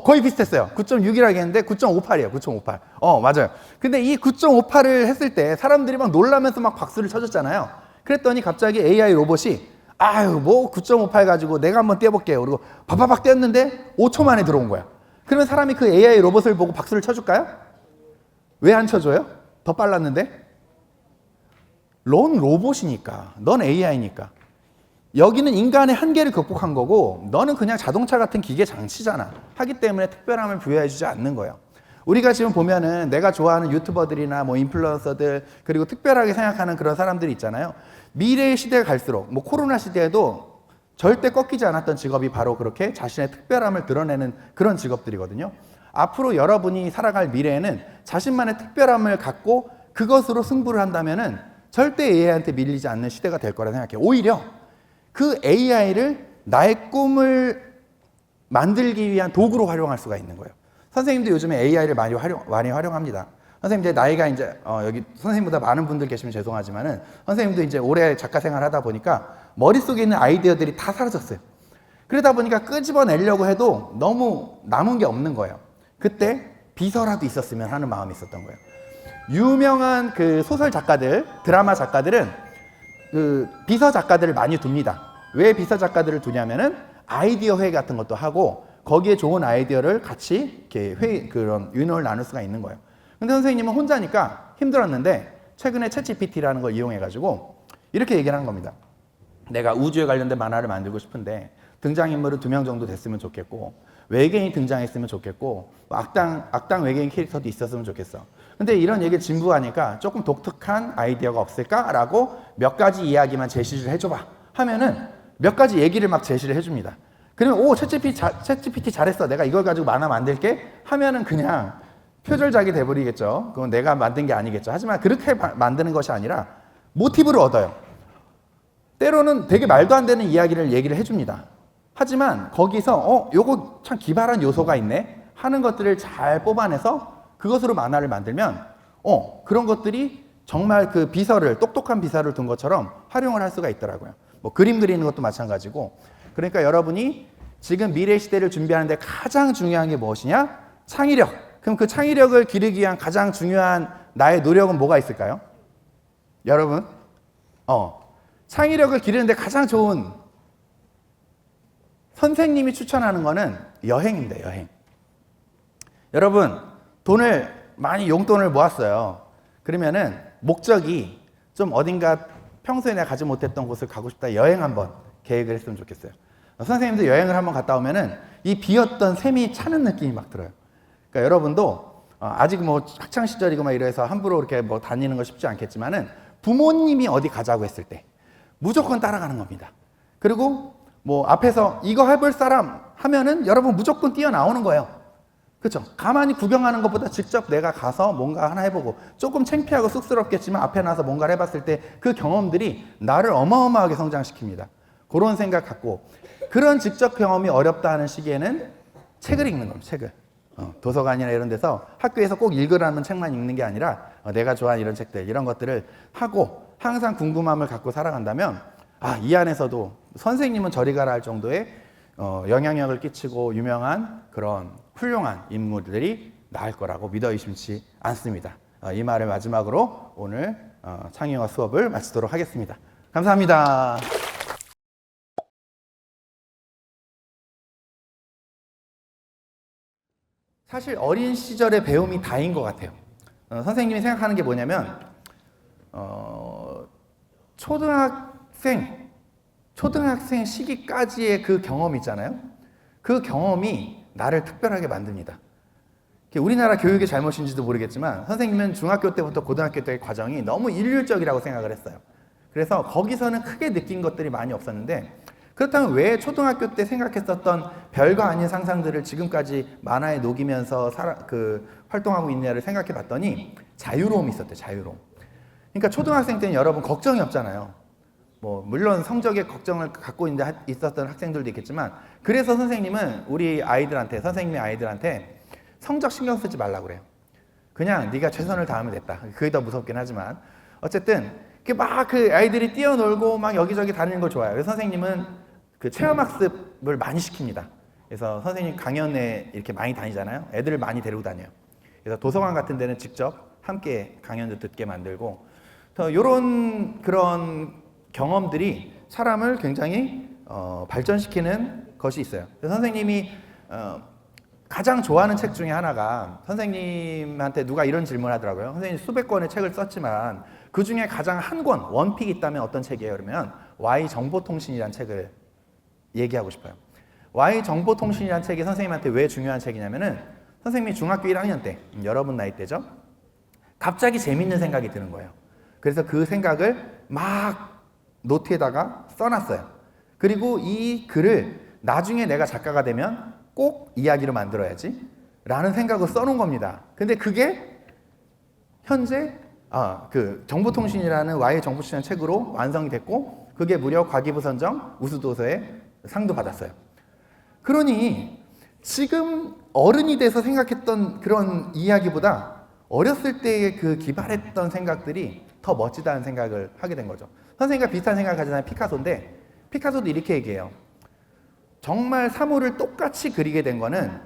거의 비슷했어요. 9.6이라고 했는데 9.58이에요. 9.58. 맞아요. 근데 이 9.58을 했을 때 사람들이 막 놀라면서 막 박수를 쳐줬잖아요. 그랬더니 갑자기 AI 로봇이 9.58 가지고 내가 한번 떼어볼게요. 그리고 바바박 떼었는데 5초 만에 들어온 거야. 그러면 사람이 그 AI 로봇을 보고 박수를 쳐줄까요? 왜 안 쳐줘요? 더 빨랐는데? 넌 로봇이니까. 넌 AI니까. 여기는 인간의 한계를 극복한 거고 너는 그냥 자동차 같은 기계 장치잖아. 하기 때문에 특별함을 부여해주지 않는 거예요. 우리가 지금 보면은 내가 좋아하는 유튜버들이나 뭐 인플루언서들 그리고 특별하게 생각하는 그런 사람들이 있잖아요. 미래의 시대가 갈수록 뭐 코로나 시대에도 절대 꺾이지 않았던 직업이 바로 그렇게 자신의 특별함을 드러내는 그런 직업들이거든요. 앞으로 여러분이 살아갈 미래에는 자신만의 특별함을 갖고 그것으로 승부를 한다면은 절대 AI한테 밀리지 않는 시대가 될 거라 생각해요. 오히려 그 AI를 나의 꿈을 만들기 위한 도구로 활용할 수가 있는 거예요. 선생님도 요즘에 AI를 많이 활용합니다. 선생님들 나이가 이제 여기 선생님보다 많은 분들 계시면 죄송하지만은 선생님도 이제 오래 작가 생활 하다 보니까 머릿속에 있는 아이디어들이 다 사라졌어요. 그러다 보니까 끄집어내려고 해도 너무 남은 게 없는 거예요. 그때 비서라도 있었으면 하는 마음이 있었던 거예요. 유명한 그 소설 작가들, 드라마 작가들은 그 비서 작가들을 많이 둡니다. 왜 비서 작가들을 두냐면은 아이디어 회의 같은 것도 하고 거기에 좋은 아이디어를 같이 이렇게 그런 의논을 나눌 수가 있는 거예요. 근데 선생님은 혼자니까 힘들었는데 최근에 챗GPT라는 걸 이용해가지고 이렇게 얘기를 한 겁니다. 내가 우주에 관련된 만화를 만들고 싶은데 등장인물은 2명 정도 됐으면 좋겠고 외계인이 등장했으면 좋겠고 악당 외계인 캐릭터도 있었으면 좋겠어. 근데 이런 얘기를 진부하니까 조금 독특한 아이디어가 없을까라고 몇 가지 이야기만 제시를 해줘봐 하면은 몇 가지 얘기를 막 제시를 해줍니다. 그러면 챗GPT 잘했어. 내가 이걸 가지고 만화 만들게 하면은 그냥 표절작이 돼버리겠죠. 그건 내가 만든 게 아니겠죠. 하지만 그렇게 만드는 것이 아니라 모티브를 얻어요. 때로는 되게 말도 안 되는 이야기를 얘기를 해줍니다. 하지만 거기서 요거 참 기발한 요소가 있네 하는 것들을 잘 뽑아내서 그것으로 만화를 만들면 그런 것들이 정말 그 똑똑한 비서를 둔 것처럼 활용을 할 수가 있더라고요. 뭐 그림 그리는 것도 마찬가지고. 그러니까 여러분이 지금 미래 시대를 준비하는데 가장 중요한 게 무엇이냐? 창의력. 그럼 그 창의력을 기르기 위한 가장 중요한 나의 노력은 뭐가 있을까요? 여러분, 창의력을 기르는데 가장 좋은 선생님이 추천하는 거는 여행입니다. 여행. 여러분, 용돈을 모았어요. 그러면은 목적이 좀 어딘가 평소에 내가 가지 못했던 곳을 가고 싶다. 여행 한번 계획을 했으면 좋겠어요. 선생님도 여행을 한번 갔다 오면은 이 비었던 셈이 차는 느낌이 막 들어요. 그러니까 여러분도 아직 뭐 학창 시절이고 막 이래서 함부로 이렇게 뭐 다니는 거 쉽지 않겠지만은 부모님이 어디 가자고 했을 때 무조건 따라가는 겁니다. 그리고 뭐 앞에서 이거 해볼 사람 하면은 여러분 무조건 뛰어나오는 거예요. 그렇죠? 가만히 구경하는 것보다 직접 내가 가서 뭔가 하나 해보고 조금 창피하고 쑥스럽겠지만 앞에 나서 뭔가를 해봤을 때 그 경험들이 나를 어마어마하게 성장시킵니다. 그런 생각 갖고 그런 직접 경험이 어렵다 하는 시기에는 책을 읽는 겁니다. 책을. 도서관이나 이런 데서 학교에서 꼭 읽으라는 책만 읽는 게 아니라 내가 좋아하는 이런 책들 이런 것들을 하고 항상 궁금함을 갖고 살아간다면 이 안에서도 선생님은 저리 가라 할 정도의 영향력을 끼치고 유명한 그런 훌륭한 인물들이 나올 거라고 믿어 의심치 않습니다. 이 말을 마지막으로 오늘 창의화 수업을 마치도록 하겠습니다. 감사합니다. 사실 어린 시절의 배움이 다인 것 같아요. 선생님이 생각하는 게 뭐냐면 초등학생 시기까지의 그 경험 있잖아요. 그 경험이 나를 특별하게 만듭니다. 우리나라 교육의 잘못인지도 모르겠지만 선생님은 중학교 때부터 고등학교 때의 과정이 너무 일률적이라고 생각을 했어요. 그래서 거기서는 크게 느낀 것들이 많이 없었는데, 그렇다면 왜 초등학교 때 생각했었던 별거 아닌 상상들을 지금까지 만화에 녹이면서 활동하고 있냐를 생각해 봤더니 자유로움이 있었대요. 자유로움. 그러니까 초등학생 때는 여러분 걱정이 없잖아요. 물론 성적에 걱정을 갖고 있었던 학생들도 있겠지만, 그래서 선생님은 선생님의 아이들한테 성적 신경 쓰지 말라고 그래요. 그냥 네가 최선을 다하면 됐다. 그게 더 무섭긴 하지만 어쨌든 그 아이들이 뛰어놀고 막 여기저기 다니는 걸 좋아해요. 그래서 선생님은 그 체험학습을 많이 시킵니다. 그래서 선생님 강연에 이렇게 많이 다니잖아요. 애들을 많이 데리고 다녀요. 그래서 도서관 같은 데는 직접 함께 강연도 듣게 만들고, 이런 그런 경험들이 사람을 굉장히 발전시키는 것이 있어요. 그래서 선생님이 가장 좋아하는 책 중에 하나가, 선생님한테 누가 이런 질문을 하더라고요. 선생님 수백 권의 책을 썼지만 그 중에 가장 한 권, 원픽이 있다면 어떤 책이에요? 그러면 Y정보통신이라는 책을 얘기하고 싶어요. Y정보통신이라는 책이 선생님한테 왜 중요한 책이냐면은, 선생님이 중학교 1학년 때, 여러분 나이 때죠? 갑자기 재밌는 생각이 드는 거예요. 그래서 그 생각을 막 노트에다가 써놨어요. 그리고 이 글을 나중에 내가 작가가 되면 꼭 이야기로 만들어야지 라는 생각을 써놓은 겁니다. 근데 그게 현재 그 정보통신이라는 Y의 정보통신이라는 책으로 완성이 됐고, 그게 무려 과기부선정 우수도서에 상도 받았어요. 그러니 지금 어른이 돼서 생각했던 그런 이야기보다 어렸을 때의 그 기발했던 생각들이 더 멋지다는 생각을 하게 된 거죠. 선생님과 비슷한 생각을 가지는 피카소인데, 피카소도 이렇게 얘기해요. 정말 사물을 똑같이 그리게 된 거는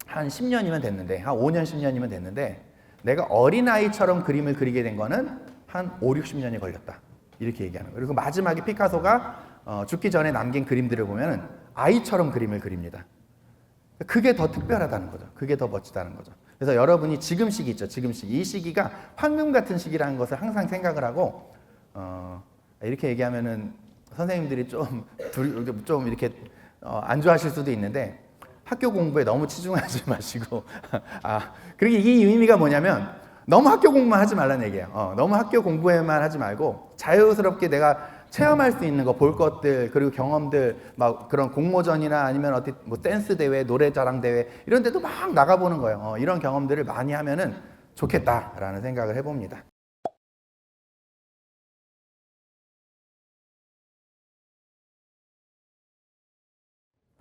한 10년이면 됐는데, 한 5년, 10년이면 됐는데, 내가 어린아이처럼 그림을 그리게 된 거는 한 5, 60년이 걸렸다. 이렇게 얘기하는 거예요. 그리고 마지막에 피카소가 죽기 전에 남긴 그림들을 보면 아이처럼 그림을 그립니다. 그게 더 특별하다는 거죠. 그게 더 멋지다는 거죠. 그래서 여러분이 지금 시기 있죠. 지금 시기. 이 시기가 황금 같은 시기라는 것을 항상 생각을 하고, 이렇게 얘기하면은 선생님들이 좀 이렇게 안 좋아하실 수도 있는데, 학교 공부에 너무 치중하지 마시고 그리고 이 의미가 뭐냐면, 너무 학교 공부만 하지 말라는 얘기예요. 너무 학교 공부에만 하지 말고 자유스럽게 내가 체험할 수 있는 거, 볼 것들, 그리고 경험들, 막 그런 공모전이나 아니면 댄스 대회, 노래 자랑 대회 이런 데도 막 나가보는 거예요. 이런 경험들을 많이 하면은 좋겠다라는 생각을 해봅니다.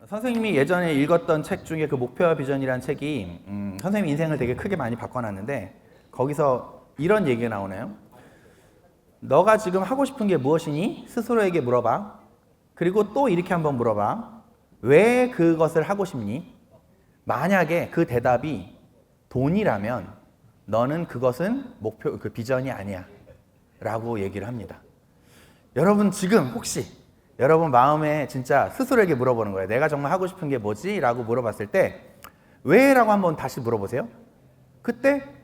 선생님이 예전에 읽었던 책 중에 그 목표와 비전이라는 책이 선생님 인생을 되게 크게 많이 바꿔놨는데, 거기서 이런 얘기가 나오네요. 너가 지금 하고 싶은 게 무엇이니? 스스로에게 물어봐. 그리고 또 이렇게 한번 물어봐. 왜 그것을 하고 싶니? 만약에 그 대답이 돈이라면 너는 그것은 그 비전이 아니야 라고 얘기를 합니다. 여러분 지금 혹시 여러분 마음에 진짜 스스로에게 물어보는 거예요. 내가 정말 하고 싶은 게 뭐지? 라고 물어봤을 때 왜? 라고 한번 다시 물어보세요. 그때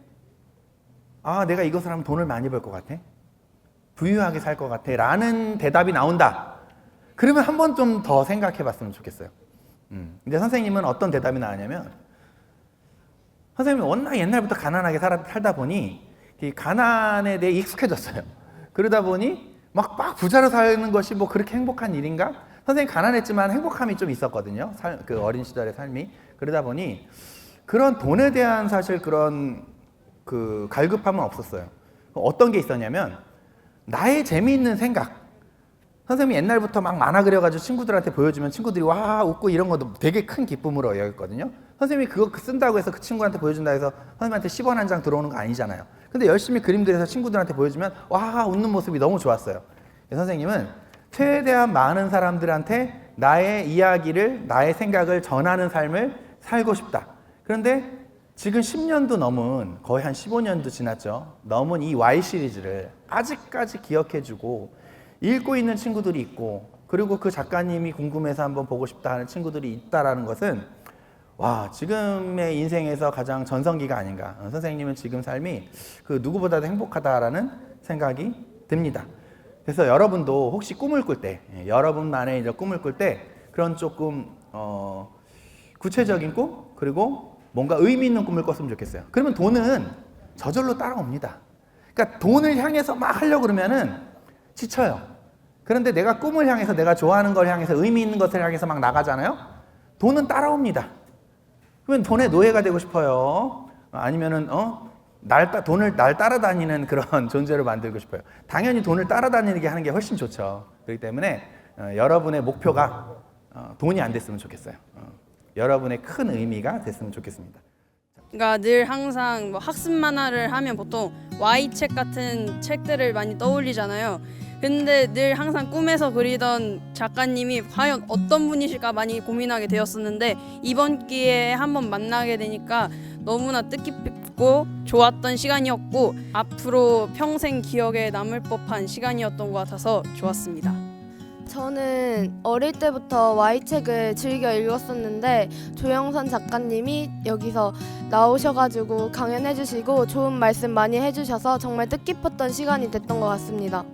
내가 이것을 하면 돈을 많이 벌 것 같아, 부유하게 살 것 같아 라는 대답이 나온다. 그러면 한 번 좀 더 생각해 봤으면 좋겠어요. 근데 선생님은 어떤 대답이 나왔냐면, 선생님이 워낙 옛날부터 가난하게 살다 보니 이 가난에 대해 익숙해졌어요. 그러다 보니 막 부자로 사는 것이 뭐 그렇게 행복한 일인가? 선생님 가난했지만 행복함이 좀 있었거든요. 그 어린 시절의 삶이. 그러다 보니 그런 돈에 대한 사실 그런 그 갈급함은 없었어요. 어떤 게 있었냐면 나의 재미있는 생각. 선생님이 옛날부터 막 만화 그려가지고 친구들한테 보여주면 친구들이 와 웃고 이런 것도 되게 큰 기쁨으로 여겼거든요. 선생님이 그거 쓴다고 해서 그 친구한테 보여준다 해서 선생님한테 10원 한 장 들어오는 거 아니잖아요. 근데 열심히 그림 그려서 친구들한테 보여주면 와 웃는 모습이 너무 좋았어요. 선생님은 최대한 많은 사람들한테 나의 이야기를, 나의 생각을 전하는 삶을 살고 싶다. 그런데 지금 10년도 넘은, 거의 한 15년도 지났죠. 넘은 이 Y 시리즈를 아직까지 기억해주고 읽고 있는 친구들이 있고, 그리고 그 작가님이 궁금해서 한번 보고 싶다 하는 친구들이 있다라는 것은, 와, 지금의 인생에서 가장 전성기가 아닌가. 선생님은 지금 삶이 그 누구보다도 행복하다라는 생각이 듭니다. 그래서 여러분도 혹시 꿈을 꿀 때, 여러분만의 이제 꿈을 꿀 때 그런 조금 구체적인 꿈, 그리고 뭔가 의미 있는 꿈을 꿨으면 좋겠어요. 그러면 돈은 저절로 따라옵니다. 그러니까 돈을 향해서 막 하려고 그러면은 지쳐요. 그런데 내가 꿈을 향해서, 내가 좋아하는 걸 향해서, 의미 있는 것을 향해서 막 나가잖아요. 돈은 따라옵니다. 그러면 돈의 노예가 되고 싶어요? 아니면은 돈을 따라다니는 그런 존재를 만들고 싶어요? 당연히 돈을 따라다니게 하는 게 훨씬 좋죠. 그렇기 때문에 여러분의 목표가 돈이 안 됐으면 좋겠어요. 여러분의 큰 의미가 됐으면 좋겠습니다. 그러니까 늘 항상 뭐 학습 만화를 하면 보통 Y책 같은 책들을 많이 떠올리잖아요. 근데 늘 항상 꿈에서 그리던 작가님이 과연 어떤 분이실까 많이 고민하게 되었었는데, 이번 기회에 한번 만나게 되니까 너무나 뜻깊고 좋았던 시간이었고, 앞으로 평생 기억에 남을 법한 시간이었던 것 같아서 좋았습니다. 저는 어릴 때부터 Y책을 즐겨 읽었었는데 조영선 작가님이 여기서 나오셔가지고 강연해주시고 좋은 말씀 많이 해주셔서 정말 뜻깊었던 시간이 됐던 것 같습니다.